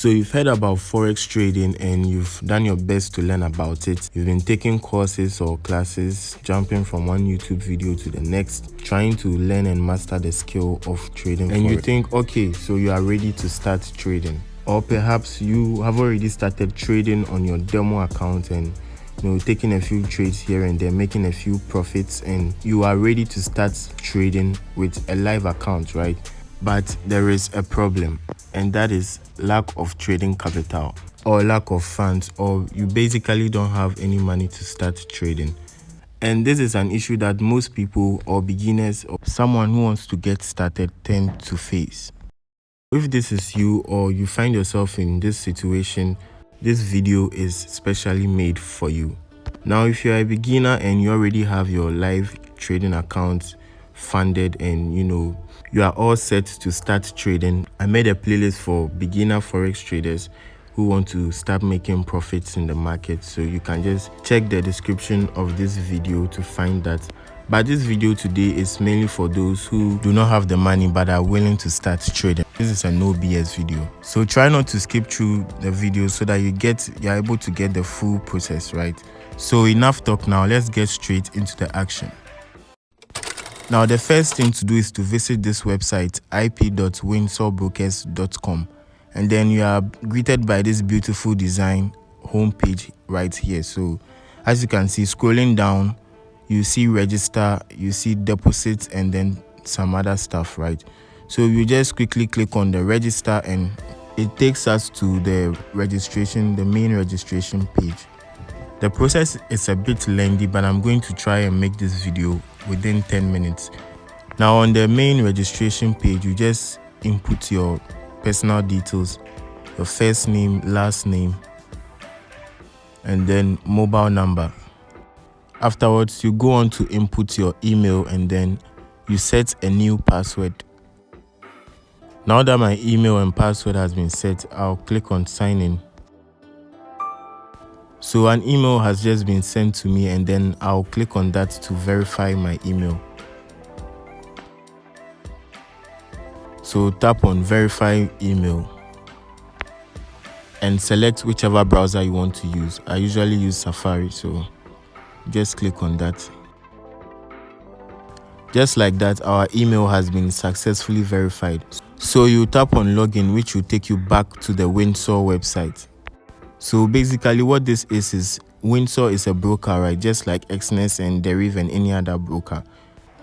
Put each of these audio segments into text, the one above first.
So you've heard about Forex trading and you've done your best to learn about it. You've been taking courses or classes, jumping from one YouTube video to the next, trying to learn and master the skill of trading. And you think, okay, so you are ready to start trading. Or perhaps you have already started trading on your demo account and taking a few trades here and there, making a few profits, and you are ready to start trading with a live account, right? But there is a problem, and that is lack of trading capital or lack of funds, or you basically don't have any money to start trading. And this is an issue that most people or beginners or someone who wants to get started tend to face. If this is you or you find yourself in this situation, this video is specially made for you. Now, if you're a beginner and you already have your live trading account funded and you are all set to start trading, I made a playlist for beginner forex traders who want to start making profits in the market. So you can just check the description of this video to find that. But this video today is mainly for those who do not have the money but are willing to start trading. This is a no BS video, so try not to skip through the video so that you're able to get the full process, right? So enough talk, now let's get straight into the action. Now the first thing to do is to visit this website, ip.windsorbrokers.com, and then you are greeted by this beautiful design homepage right here. So as you can see, scrolling down, you see register, you see deposit, and then some other stuff, right? So you just quickly click on the register and it takes us to the main registration page. The process is a bit lengthy, but I'm going to try and make this video within 10 minutes. Now on the main registration page, you just input your personal details, your first name, last name, and then mobile number. Afterwards, you go on to input your email and then you set a new password. Now that my email and password has been set, I'll click on sign in. So an email has just been sent to me, and then I'll click on that to verify my email. So tap on verify email and select whichever browser you want to use. I usually use Safari, so just click on that. Just like that, our email has been successfully verified. So you tap on login, which will take you back to the Windsor website. So basically what this is Windsor is a broker, right? Just like Exness and Deriv and any other broker.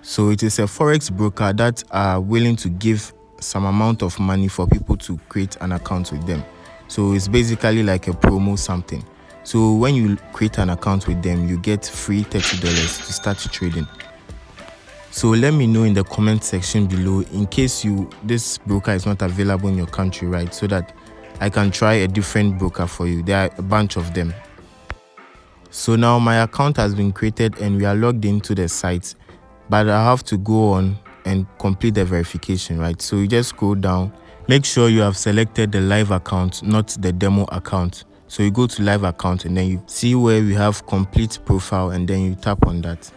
So it is a forex broker that are willing to give some amount of money for people to create an account with them. So it's basically like a promo something. So when you create an account with them, you get free $30 to start trading. So let me know in the comment section below in case this broker is not available in your country, right? So that I can try a different broker for you. There are a bunch of them. So now my account has been created and we are logged into the site, but I have to go on and complete the verification, right? So you just scroll down. Make sure you have selected the live account, not the demo account. So you go to live account and then you see where we have complete profile, and then you tap on that.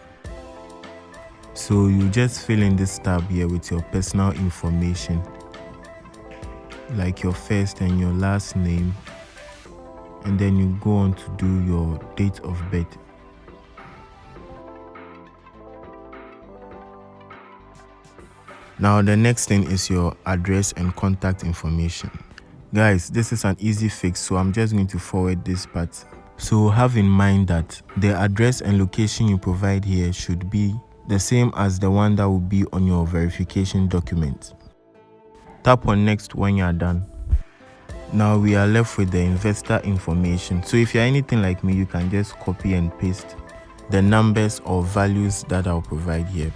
So you just fill in this tab here with your personal information, like your first and your last name, and then you go on to do your date of birth. Now the next thing is your address and contact information. Guys, this is an easy fix, so I'm just going to forward this part. So have in mind that the address and location you provide here should be the same as the one that will be on your verification document. Tap on next when you are done. Now we are left with the investor information. So if you're anything like me, you can just copy and paste the numbers or values that I'll provide here.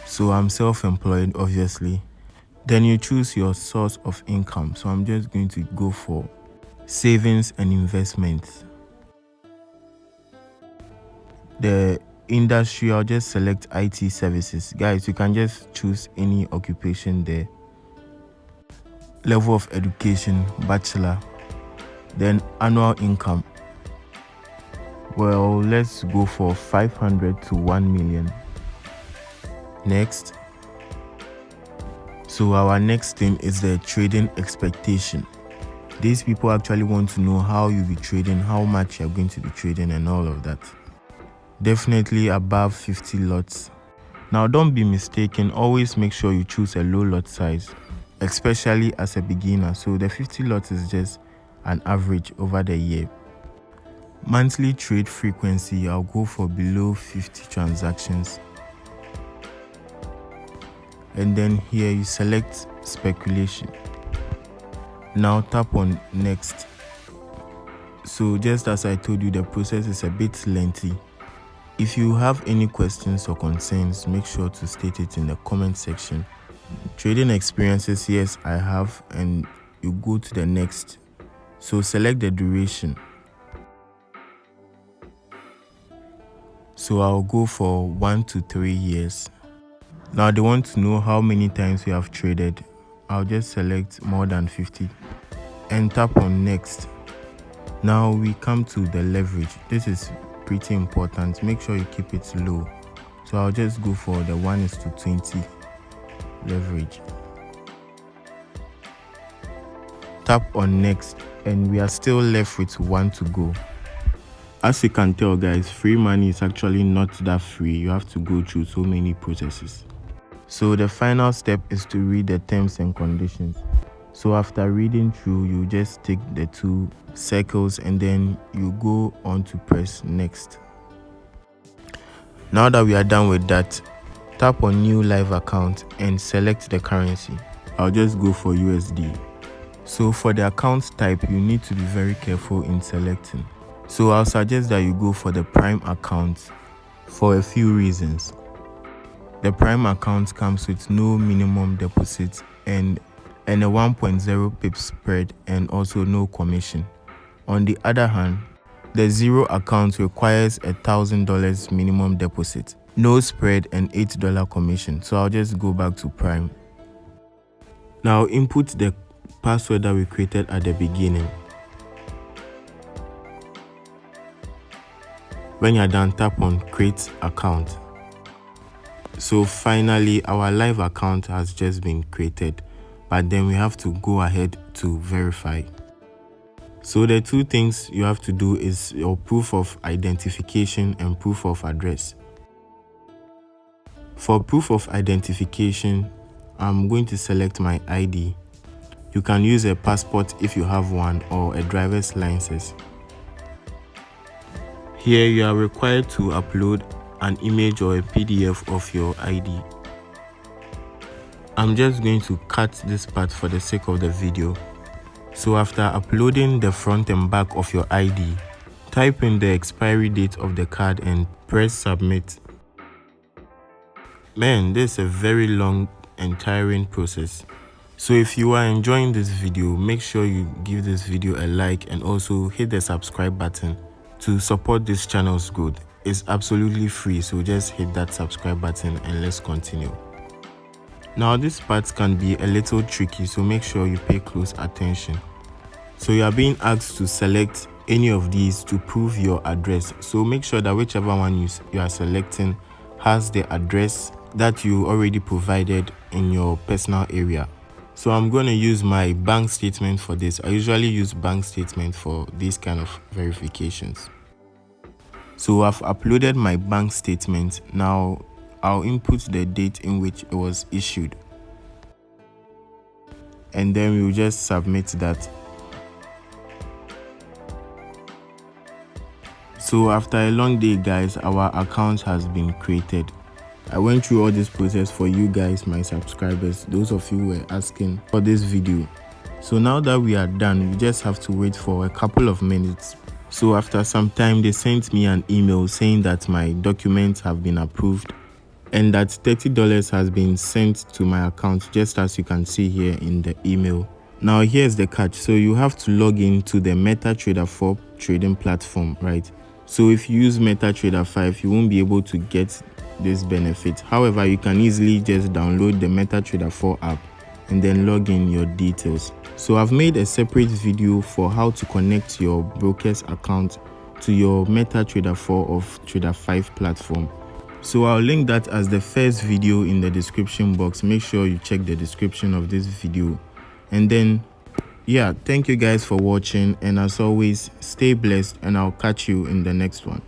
So I'm self-employed, obviously. Then you choose your source of income. So I'm just going to go for savings and investments. The industry, I'll just select IT services. Guys, you can just choose any occupation there. Level of education, bachelor. Then annual income, well, let's go for 500 to 1 million. Next. So our next thing is the trading expectation. These people actually want to know how you'll be trading, how much you're going to be trading, and all of that. Definitely above 50 lots. Now don't be mistaken, always make sure you choose a low lot size, especially as a beginner. So the 50 lots is just an average over the year. Monthly trade frequency, I'll go for below 50 transactions. And then here you select speculation. Now tap on next. So just as I told you, the process is a bit lengthy. If you have any questions or concerns, make sure to state it in the comment section. Trading experiences, yes, I have, and you go to the next. So select the duration. So I'll go for 1 to 3 years. Now they want to know how many times you have traded. I'll just select more than 50 and tap on next. Now we come to the leverage. This is pretty important. Make sure you keep it low. So I'll just go for the 1:20 leverage. Tap on next, and we are still left with 1 to go. As you can tell, guys, free money is actually not that free. You have to go through so many processes. So the final step is to read the terms and conditions. So after reading through, you just take the 2 circles and then you go on to press next. Now that we are done with that, tap on new live account and select the currency. I'll just go for USD. So for the account type, you need to be very careful in selecting. So I'll suggest that you go for the Prime account for a few reasons. The Prime account comes with no minimum deposit and a 1.0 pips spread and also no commission. On the other hand, the Zero account requires $1,000 minimum deposit, no spread, and $8 commission. So I'll just go back to Prime. Now input the password that we created at the beginning. When you're done, tap on create account. So finally our live account has just been created, but then we have to go ahead to verify. So the 2 things you have to do is your proof of identification and proof of address. For proof of identification, I'm going to select my ID. You can use a passport if you have one, or a driver's license. Here you are required to upload an image or a PDF of your ID. I'm just going to cut this part for the sake of the video. So after uploading the front and back of your ID, type in the expiry date of the card and press submit. Man, this is a very long and tiring process. So if you are enjoying this video, make sure you give this video a like and also hit the subscribe button to support this channel's growth. It's absolutely free, so just hit that subscribe button and let's continue. Now this part can be a little tricky, so make sure you pay close attention. So you are being asked to select any of these to prove your address. So make sure that whichever one you are selecting has the address that you already provided in your personal area. So I'm going to use my bank statement for this. I usually use bank statement for these kind of verifications. So I've uploaded my bank statement. Now I'll input the date in which it was issued. And then we'll just submit that. So after a long day, guys, our account has been created. I went through all this process for you guys, my subscribers, those of you who were asking for this video. So now that we are done, we just have to wait for a couple of minutes. So after some time, they sent me an email saying that my documents have been approved and that $30 has been sent to my account, just as you can see here in the email. Now here's the catch. So you have to log into the MetaTrader 4 trading platform, right? So if you use MetaTrader 5, you won't be able to get this benefit. However, you can easily just download the MetaTrader 4 app and then log in your details. So I've made a separate video for how to connect your broker's account to your MetaTrader 4 of Trader 5 platform. So I'll link that as the first video in the description box. Make sure you check the description of this video and then Yeah, thank you guys for watching, and as always, stay blessed, and I'll catch you in the next one.